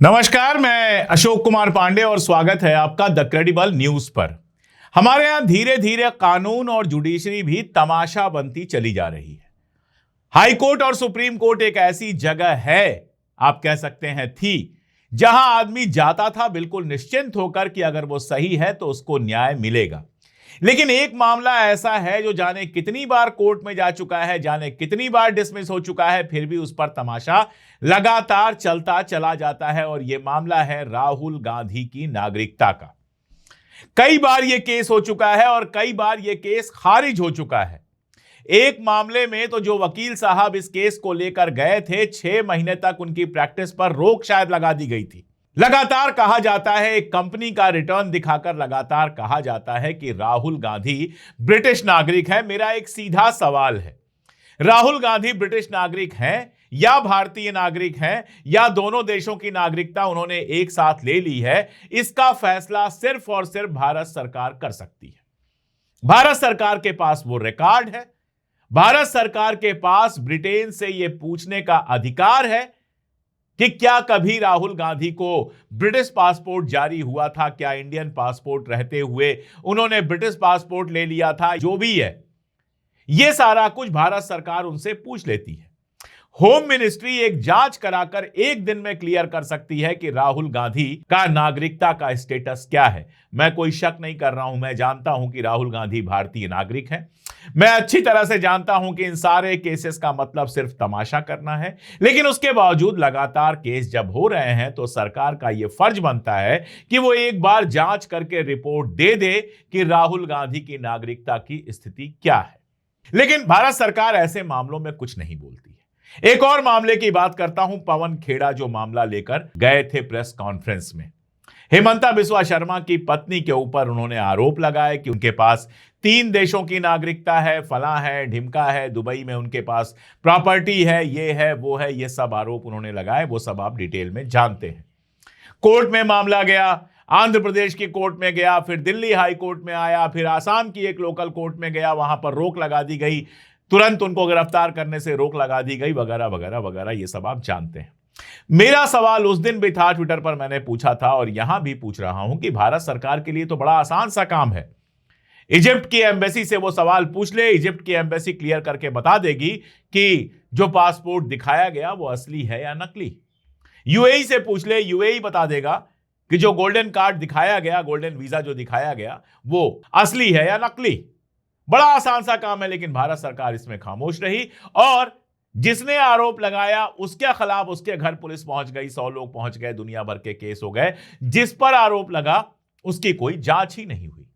नमस्कार, मैं अशोक कुमार पांडे और स्वागत है आपका द क्रेडिबल न्यूज पर। हमारे यहां धीरे धीरे कानून और जुडिशरी भी तमाशा बनती चली जा रही है। हाई कोर्ट और सुप्रीम कोर्ट एक ऐसी जगह है, आप कह सकते हैं थी, जहां आदमी जाता था बिल्कुल निश्चिंत होकर कि अगर वो सही है तो उसको न्याय मिलेगा। लेकिन एक मामला ऐसा है जो जाने कितनी बार कोर्ट में जा चुका है, जाने कितनी बार डिसमिस हो चुका है, फिर भी उस पर तमाशा लगातार चलता चला जाता है। और यह मामला है राहुल गांधी की नागरिकता का। कई बार यह केस हो चुका है और कई बार यह केस खारिज हो चुका है। एक मामले में तो जो वकील साहब इस केस को लेकर गए थे, 6 महीने तक उनकी प्रैक्टिस पर रोक शायद लगा दी गई थी। लगातार कहा जाता है, एक कंपनी का रिटर्न दिखाकर लगातार कहा जाता है कि राहुल गांधी ब्रिटिश नागरिक है। मेरा एक सीधा सवाल है, राहुल गांधी ब्रिटिश नागरिक हैं या भारतीय नागरिक हैं या दोनों देशों की नागरिकता उन्होंने एक साथ ले ली है, इसका फैसला सिर्फ और सिर्फ भारत सरकार कर सकती है। भारत सरकार के पास वो रिकॉर्ड है, भारत सरकार के पास ब्रिटेन से यह पूछने का अधिकार है कि क्या कभी राहुल गांधी को ब्रिटिश पासपोर्ट जारी हुआ था, क्या इंडियन पासपोर्ट रहते हुए उन्होंने ब्रिटिश पासपोर्ट ले लिया था। जो भी है, यह सारा कुछ भारत सरकार उनसे पूछ लेती है। होम मिनिस्ट्री एक जांच कराकर एक दिन में क्लियर कर सकती है कि राहुल गांधी का नागरिकता का स्टेटस क्या है। मैं कोई शक नहीं कर रहा हूं, मैं जानता हूं कि राहुल गांधी भारतीय नागरिक हैं। मैं अच्छी तरह से जानता हूं कि इन सारे केसेस का मतलब सिर्फ तमाशा करना है, लेकिन उसके बावजूद लगातार केस जब हो रहे हैं तो सरकार का यह फर्ज बनता है कि वो एक बार जांच करके रिपोर्ट दे दे कि राहुल गांधी की नागरिकता की स्थिति क्या है। लेकिन भारत सरकार ऐसे मामलों में कुछ नहीं बोलती है। एक और मामले की बात करता हूं, पवन खेड़ा जो मामला लेकर गए थे प्रेस कॉन्फ्रेंस में। हेमंता बिस्वा शर्मा की पत्नी के ऊपर उन्होंने आरोप लगाए कि उनके पास 3 देशों की नागरिकता है, फला है, ढिमका है, दुबई में उनके पास प्रॉपर्टी है, ये है, वो है, ये सब आरोप उन्होंने लगाए। वो सब आप डिटेल में जानते हैं। कोर्ट में मामला गया, आंध्र प्रदेश की कोर्ट में गया, फिर दिल्ली हाई कोर्ट में आया, फिर आसाम की एक लोकल कोर्ट में गया, वहां पर रोक लगा दी गई, तुरंत उनको गिरफ्तार करने से रोक लगा दी गई, वगैरह वगैरह वगैरह, ये सब आप जानते हैं। मेरा सवाल उस दिन भी था, ट्विटर पर मैंने पूछा था और यहां भी पूछ रहा हूं कि भारत सरकार के लिए तो बड़ा आसान सा काम है। इजिप्ट की एम्बेसी से वो सवाल पूछ ले, इजिप्ट की एम्बेसी क्लियर करके बता देगी कि जो पासपोर्ट दिखाया गया वो असली है या नकली। यूएई से पूछ ले, यूएई बता देगा कि जो गोल्डन कार्ड दिखाया गया, गोल्डन वीजा जो दिखाया गया, वो असली है या नकली। बड़ा आसान सा काम है, लेकिन भारत सरकार इसमें खामोश रही और जिसने आरोप लगाया उसके खिलाफ उसके घर पुलिस पहुंच गई, 100 लोग पहुंच गए, दुनिया भर के केस हो गए। जिस पर आरोप लगा उसकी कोई जांच ही नहीं हुई।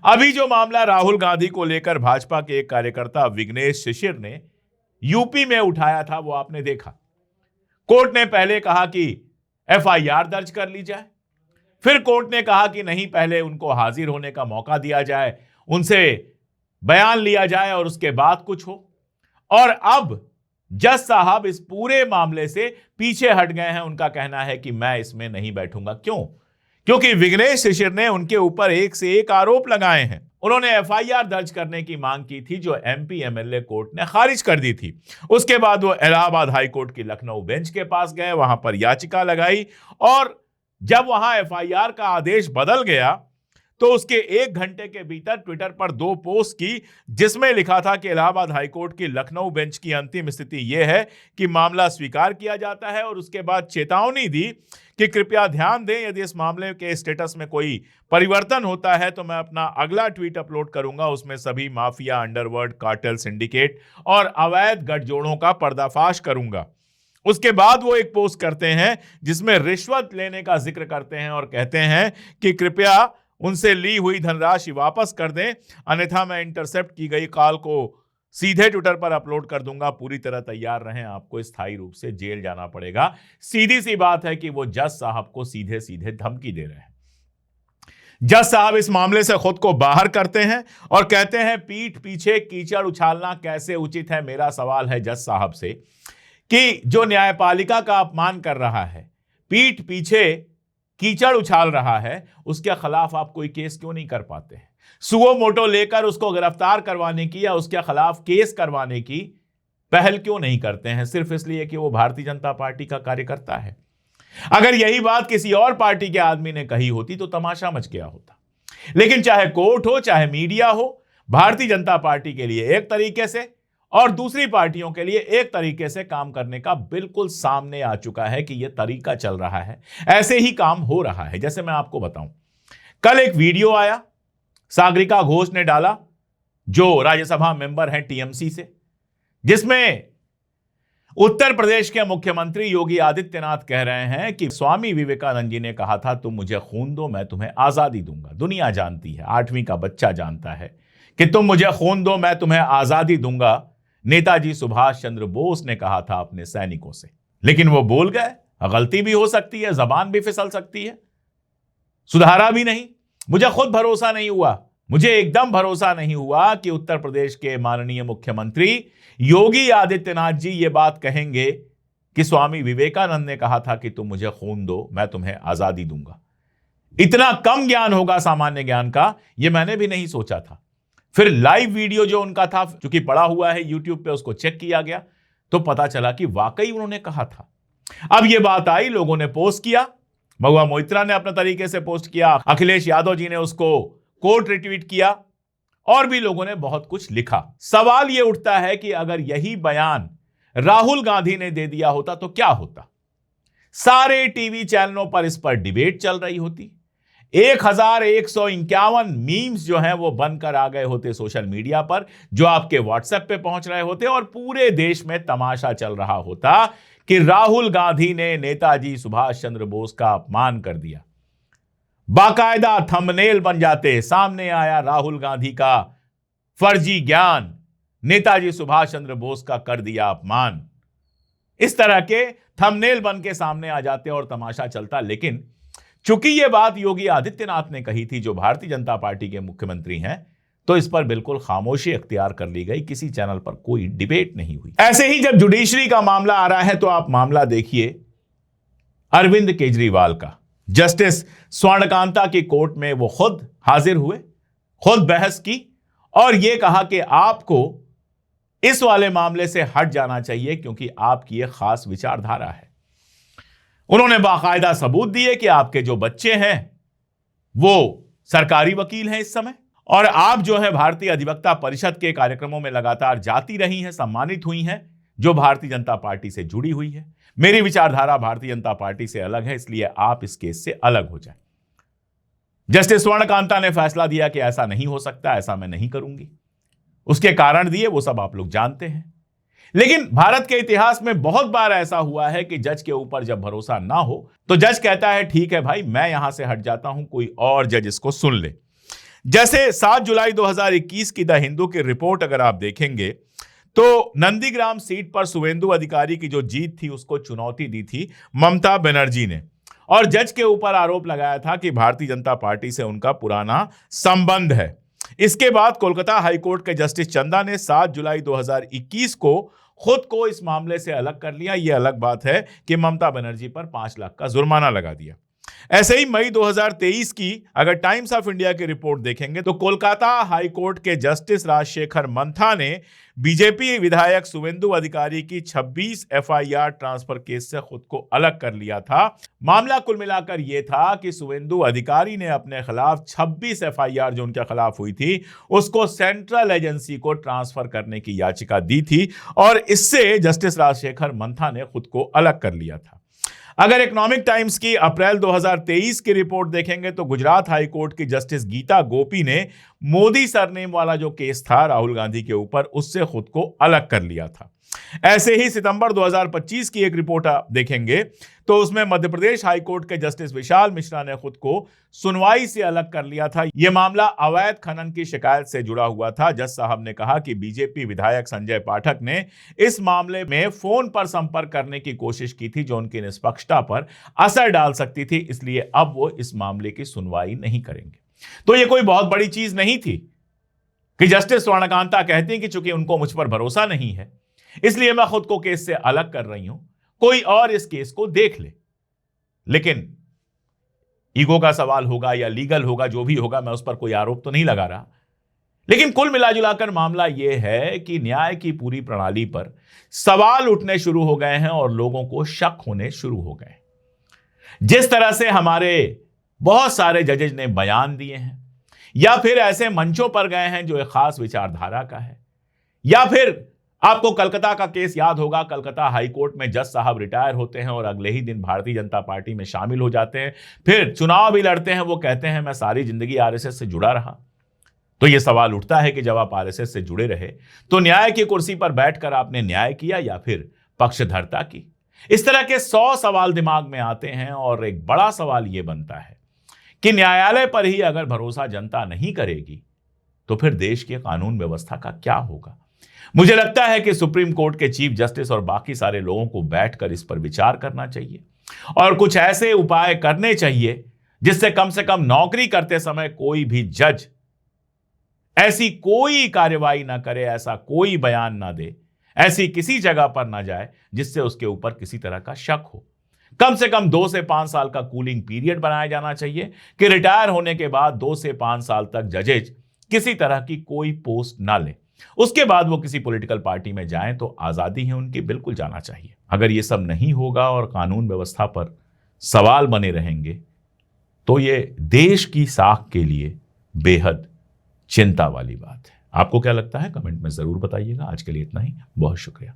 अभी जो मामला राहुल गांधी को लेकर भाजपा के एक कार्यकर्ता विघ्नेश शिशिर ने यूपी में उठाया था, वो आपने देखा। कोर्ट ने पहले कहा कि एफआईआर दर्ज कर ली जाए, फिर कोर्ट ने कहा कि नहीं, पहले उनको हाजिर होने का मौका दिया जाए, उनसे बयान लिया जाए और उसके बाद कुछ हो। और अब जज साहब इस पूरे मामले से पीछे हट गए हैं। उनका कहना है कि मैं इसमें नहीं बैठूंगा। क्यों? क्योंकि विघ्नेश शिशिर ने उनके ऊपर एक से एक आरोप लगाए हैं। उन्होंने एफआईआर दर्ज करने की मांग की थी, जो एमपी एमएलए कोर्ट ने खारिज कर दी थी। उसके बाद वो इलाहाबाद हाई कोर्ट की लखनऊ बेंच के पास गए, वहां पर याचिका लगाई और जब वहां एफआईआर का आदेश बदल गया तो उसके 1 घंटे के भीतर ट्विटर पर 2 पोस्ट की, जिसमें लिखा था कि इलाहाबाद हाईकोर्ट की लखनऊ बेंच की अंतिम स्थिति यह है कि मामला स्वीकार किया जाता है, और उसके बाद चेतावनी दी कि कृपया ध्यान दें, यदि इस मामले के स्टेटस में कोई परिवर्तन होता है तो मैं अपना अगला ट्वीट अपलोड करूंगा, उसमें सभी माफिया, अंडरवर्ल्ड, कार्टेल, सिंडिकेट और अवैध गठजोड़ों का पर्दाफाश करूंगा। उसके बाद वो एक पोस्ट करते हैं जिसमें रिश्वत लेने का जिक्र करते हैं और कहते हैं कि कृपया उनसे ली हुई धनराशि वापस कर दें, अन्यथा मैं इंटरसेप्ट की गई कॉल को सीधे ट्विटर पर अपलोड कर दूंगा। पूरी तरह तैयार रहें, आपको स्थायी रूप से जेल जाना पड़ेगा। सीधी सी बात है कि वो जज साहब को सीधे सीधे धमकी दे रहे हैं। जज साहब इस मामले से खुद को बाहर करते हैं और कहते हैं पीठ पीछे कीचड़ उछालना कैसे उचित है। मेरा सवाल है जज साहब से कि जो न्यायपालिका का अपमान कर रहा है, पीठ पीछे कीचड़ उछाल रहा है, उसके खिलाफ आप कोई केस क्यों नहीं कर पाते हैं? सुओ मोटो लेकर उसको गिरफ्तार करवाने की या उसके खिलाफ केस करवाने की पहल क्यों नहीं करते हैं? सिर्फ इसलिए कि वो भारतीय जनता पार्टी का कार्यकर्ता है। अगर यही बात किसी और पार्टी के आदमी ने कही होती तो तमाशा मच गया होता। लेकिन चाहे कोर्ट हो चाहे मीडिया हो, भारतीय जनता पार्टी के लिए एक तरीके से और दूसरी पार्टियों के लिए एक तरीके से काम करने का बिल्कुल सामने आ चुका है कि यह तरीका चल रहा है, ऐसे ही काम हो रहा है। जैसे मैं आपको बताऊं, कल एक वीडियो आया, सागरिका घोष ने डाला, जो राज्यसभा मेंबर हैं टीएमसी से, जिसमें उत्तर प्रदेश के मुख्यमंत्री योगी आदित्यनाथ कह रहे हैं कि स्वामी विवेकानंद जी ने कहा था तुम मुझे खून दो मैं तुम्हें आजादी दूंगा। दुनिया जानती है, 8वीं का बच्चा जानता है कि तुम मुझे खून दो मैं तुम्हें आजादी दूंगा नेताजी सुभाष चंद्र बोस ने कहा था अपने सैनिकों से। लेकिन वो बोल गए, गलती भी हो सकती है, जबान भी फिसल सकती है, सुधारा भी नहीं। मुझे खुद भरोसा नहीं हुआ, मुझे एकदम भरोसा नहीं हुआ कि उत्तर प्रदेश के माननीय मुख्यमंत्री योगी आदित्यनाथ जी ये बात कहेंगे कि स्वामी विवेकानंद ने कहा था कि तुम मुझे खून दो मैं तुम्हें आजादी दूंगा। इतना कम ज्ञान होगा सामान्य ज्ञान का, यह मैंने भी नहीं सोचा था। फिर लाइव वीडियो जो उनका था, चूंकि पड़ा हुआ है यूट्यूब पे, उसको चेक किया गया तो पता चला कि वाकई उन्होंने कहा था। अब यह बात आई, लोगों ने पोस्ट किया, महुआ मोइत्रा ने अपने तरीके से पोस्ट किया, अखिलेश यादव जी ने उसको कोट रिट्वीट किया और भी लोगों ने बहुत कुछ लिखा। सवाल यह उठता है कि अगर यही बयान राहुल गांधी ने दे दिया होता तो क्या होता? सारे टीवी चैनलों पर इस पर डिबेट चल रही होती, 1151 मीम्स जो हैं वो बनकर आ गए होते सोशल मीडिया पर, जो आपके व्हाट्सएप पे पहुंच रहे होते और पूरे देश में तमाशा चल रहा होता कि राहुल गांधी ने नेताजी सुभाष चंद्र बोस का अपमान कर दिया। बाकायदा थंबनेल बन जाते, सामने आया राहुल गांधी का फर्जी ज्ञान, नेताजी सुभाष चंद्र बोस का कर दिया अपमान। इस तरह के थंबनेल बन के सामने आ जाते और तमाशा चलता। लेकिन चूंकि यह बात योगी आदित्यनाथ ने कही थी, जो भारतीय जनता पार्टी के मुख्यमंत्री हैं, तो इस पर बिल्कुल खामोशी अख्तियार कर ली गई, किसी चैनल पर कोई डिबेट नहीं हुई। ऐसे ही जब जुडिशरी का मामला आ रहा है तो आप मामला देखिए अरविंद केजरीवाल का। जस्टिस स्वर्णकांता की कोर्ट में वो खुद हाजिर हुए, खुद बहस की और यह कहा कि आपको इस वाले मामले से हट जाना चाहिए क्योंकि आपकी यह खास विचारधारा है। उन्होंने बाकायदा सबूत दिए कि आपके जो बच्चे हैं वो सरकारी वकील हैं इस समय, और आप जो है भारतीय अधिवक्ता परिषद के कार्यक्रमों में लगातार जाती रही हैं, सम्मानित हुई हैं, जो भारतीय जनता पार्टी से जुड़ी हुई है। मेरी विचारधारा भारतीय जनता पार्टी से अलग है, इसलिए आप इस केस से अलग हो जाएं। जस्टिस स्वर्णकांता ने फैसला दिया कि ऐसा नहीं हो सकता, ऐसा मैं नहीं करूंगी। उसके कारण दिए, वो सब आप लोग जानते हैं। लेकिन भारत के इतिहास में बहुत बार ऐसा हुआ है कि जज के ऊपर जब भरोसा ना हो तो जज कहता है ठीक है भाई, मैं यहां से हट जाता हूं, कोई और जज इसको सुन ले। जैसे 7 जुलाई 2021 की द हिंदू की रिपोर्ट अगर आप देखेंगे तो नंदीग्राम सीट पर शुवेंदु अधिकारी की जो जीत थी उसको चुनौती दी थी ममता बनर्जी ने, और जज के ऊपर आरोप लगाया था कि भारतीय जनता पार्टी से उनका पुराना संबंध है। इसके बाद कोलकाता हाईकोर्ट के जस्टिस चंदा ने 7 जुलाई 2021 को खुद को इस मामले से अलग कर लिया। यह अलग बात है कि ममता बनर्जी पर 5 लाख का जुर्माना लगा दिया। ऐसे ही मई 2023 की अगर टाइम्स ऑफ इंडिया की रिपोर्ट देखेंगे तो कोलकाता हाईकोर्ट के जस्टिस राजशेखर मंथा ने बीजेपी विधायक शुवेंदु अधिकारी की 26 एफआईआर ट्रांसफर केस से खुद को अलग कर लिया था। मामला कुल मिलाकर यह था कि शुवेंदु अधिकारी ने अपने खिलाफ 26 एफआईआर जो उनके खिलाफ हुई थी उसको सेंट्रल एजेंसी को ट्रांसफर करने की याचिका दी थी, और इससे जस्टिस राजशेखर मंथा ने खुद को अलग कर लिया था। अगर इकोनॉमिक टाइम्स की अप्रैल 2023 की रिपोर्ट देखेंगे तो गुजरात हाईकोर्ट की जस्टिस गीता गोपी ने मोदी सरनेम वाला जो केस था राहुल गांधी के ऊपर, उससे खुद को अलग कर लिया था। ऐसे ही सितंबर 2025 की एक रिपोर्ट आप देखेंगे तो उसमें मध्य प्रदेश हाईकोर्ट के जस्टिस विशाल मिश्रा ने खुद को सुनवाई से अलग कर लिया था। यह मामला अवैध खनन की शिकायत से जुड़ा हुआ था। जज साहब ने कहा कि बीजेपी विधायक संजय पाठक ने इस मामले में फोन पर संपर्क करने की कोशिश की थी जो उनकी निष्पक्षता पर असर डाल सकती थी, इसलिए अब वो इस मामले की सुनवाई नहीं करेंगे। तो यह कोई बहुत बड़ी चीज नहीं थी कि जस्टिस स्वर्णकांता कहती कि चूंकि उनको मुझ पर भरोसा नहीं है इसलिए मैं खुद को केस से अलग कर रही हूं, कोई और इस केस को देख ले। लेकिन ईगो का सवाल होगा या लीगल होगा, जो भी होगा, मैं उस पर कोई आरोप तो नहीं लगा रहा। लेकिन कुल मिलाजुलाकर मामला यह है कि न्याय की पूरी प्रणाली पर सवाल उठने शुरू हो गए हैं और लोगों को शक होने शुरू हो गए। जिस तरह से हमारे बहुत सारे जजेज ने बयान दिए हैं, या फिर ऐसे मंचों पर गए हैं जो एक खास विचारधारा का है, या फिर आपको कलकत्ता का केस याद होगा, कलकत्ता हाईकोर्ट में जज साहब रिटायर होते हैं और अगले ही दिन भारतीय जनता पार्टी में शामिल हो जाते हैं, फिर चुनाव भी लड़ते हैं, वो कहते हैं मैं सारी जिंदगी आरएसएस से जुड़ा रहा। तो यह सवाल उठता है कि जब आप आरएसएस से जुड़े रहे तो न्याय की कुर्सी पर बैठकर आपने न्याय किया या फिर पक्षधरता की? इस तरह के 100 सवाल दिमाग में आते हैं और एक बड़ा सवाल यह बनता है कि न्यायालय पर ही अगर भरोसा जनता नहीं करेगी तो फिर देश की कानून व्यवस्था का क्या होगा? मुझे लगता है कि सुप्रीम कोर्ट के चीफ जस्टिस और बाकी सारे लोगों को बैठकर इस पर विचार करना चाहिए और कुछ ऐसे उपाय करने चाहिए जिससे कम से कम नौकरी करते समय कोई भी जज ऐसी कोई कार्रवाई ना करे, ऐसा कोई बयान ना दे, ऐसी किसी जगह पर ना जाए जिससे उसके ऊपर किसी तरह का शक हो। कम से कम 2 से 5 साल का कूलिंग पीरियड बनाया जाना चाहिए कि रिटायर होने के बाद 2 से 5 साल तक जजेज किसी तरह की कोई पोस्ट ना ले, उसके बाद वो किसी पॉलिटिकल पार्टी में जाएं तो आजादी है उनकी, बिल्कुल जाना चाहिए। अगर ये सब नहीं होगा और कानून व्यवस्था पर सवाल बने रहेंगे तो ये देश की साख के लिए बेहद चिंता वाली बात है। आपको क्या लगता है? कमेंट में जरूर बताइएगा। आज के लिए इतना ही, बहुत शुक्रिया।